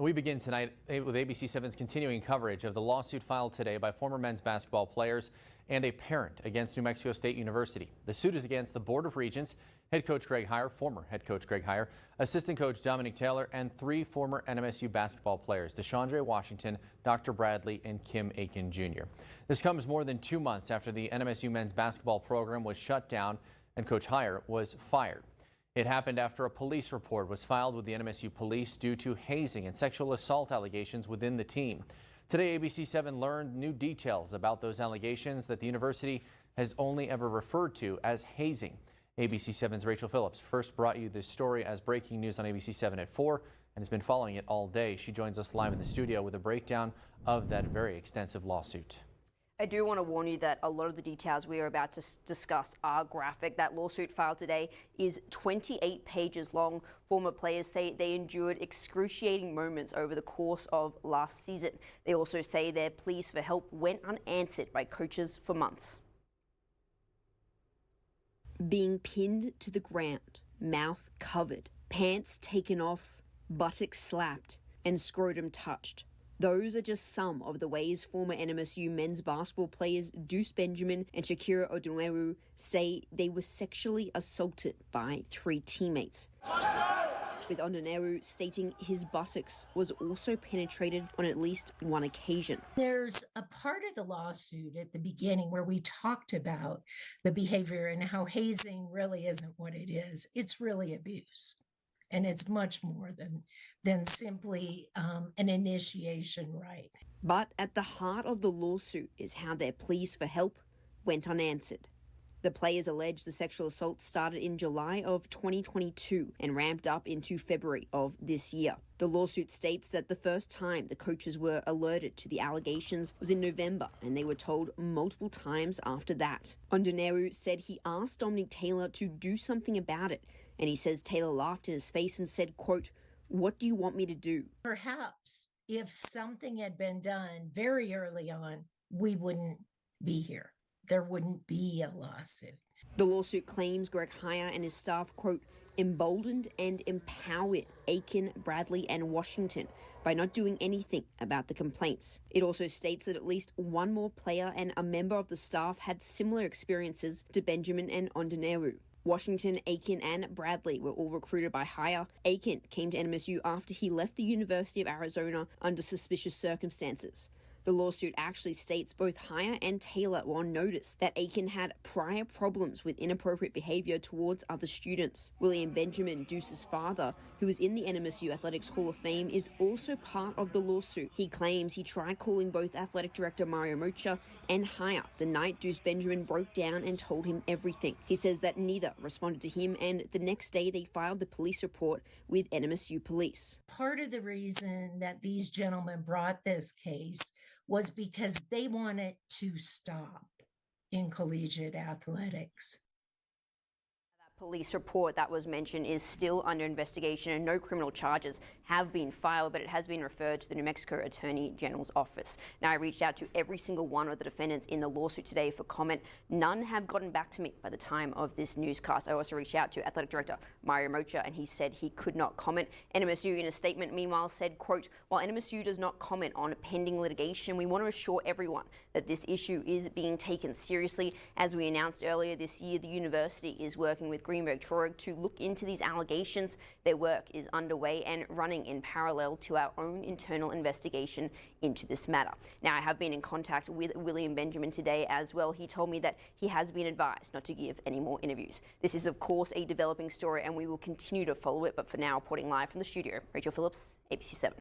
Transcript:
We begin tonight with ABC 7's continuing coverage of the lawsuit filed today by former men's basketball players and a parent against New Mexico State University. The suit is against the Board of Regents, head coach Greg Heier, former head coach Greg Heier, assistant coach Dominic Taylor, and 3 former NMSU basketball players, DeShondre Washington, Dr. Bradley, and Kim Aiken Jr. This comes more than 2 months after the NMSU men's basketball program was shut down and Coach Heier was fired. It happened after a police report was filed with the NMSU police due to hazing and sexual assault allegations within the team. Today, ABC 7 learned new details about those allegations that the university has only ever referred to as hazing. ABC 7's Rachel Phillips first brought you this story as breaking news on ABC 7 at 4 and has been following it all day. She joins us live in the studio with a breakdown of that very extensive lawsuit. I do want to warn you that a lot of the details we are about to discuss are graphic. That lawsuit filed today is 28 pages long. Former players say they endured excruciating moments over the course of last season. They also say their pleas for help went unanswered by coaches for months. Being pinned to the ground, mouth covered, pants taken off, buttocks slapped, and scrotum touched. Those are just some of the ways former NMSU men's basketball players Deuce Benjamin and Shakira Odunewu say they were sexually assaulted by 3 teammates. With Odunewu stating his buttocks was also penetrated on at least 1 occasion. There's a part of the lawsuit at the beginning where we talked about the behavior and how hazing really isn't what it is. It's really abuse. And it's much more than simply an initiation right. But at the heart of the lawsuit is how their pleas for help went unanswered. The players allege the sexual assault started in July of 2022 and ramped up into February of this year. The lawsuit states that the first time the coaches were alerted to the allegations was in November, and they were told multiple times after that. Odunewu said he asked Dominic Taylor to do something about it, and he says Taylor laughed in his face and said, quote, "What do you want me to do?" Perhaps if something had been done very early on, we wouldn't be here. There wouldn't be a lawsuit. The lawsuit claims Greg Heier and his staff, quote, emboldened and empowered Aiken, Bradley, and Washington by not doing anything about the complaints. It also states that at least 1 more player and a member of the staff had similar experiences to Benjamin and Odunewu. Washington, Aiken, and Bradley were all recruited by Heier. Aiken came to NMSU after he left the University of Arizona under suspicious circumstances. The lawsuit actually states both Heier and Taylor were on notice that Aiken had prior problems with inappropriate behavior towards other students. William Benjamin, Deuce's father, who is in the NMSU Athletics Hall of Fame, is also part of the lawsuit. He claims he tried calling both athletic director Mario Mocha and Heier the night Deuce Benjamin broke down and told him everything. He says that neither responded to him, and the next day they filed the police report with NMSU police. Part of the reason that these gentlemen brought this case was because they wanted to stop in collegiate athletics. Police report that was mentioned is still under investigation and no criminal charges have been filed, but it has been referred to the New Mexico Attorney General's office. Now, I reached out to every single one of the defendants in the lawsuit today for comment. None have gotten back to me by the time of this newscast. I also reached out to Athletic Director Mario Mocha, and he said he could not comment. NMSU, in a statement, meanwhile, said, quote, "While NMSU does not comment on pending litigation, we want to assure everyone that this issue is being taken seriously. As we announced earlier this year, the university is working with Greenberg-Traurig to look into these allegations. Their work is underway and running in parallel to our own internal investigation into this matter." Now, I have been in contact with William Benjamin today as well. He told me that he has been advised not to give any more interviews. This is, of course, a developing story and we will continue to follow it. But for now, reporting live from the studio, Rachel Phillips, ABC 7.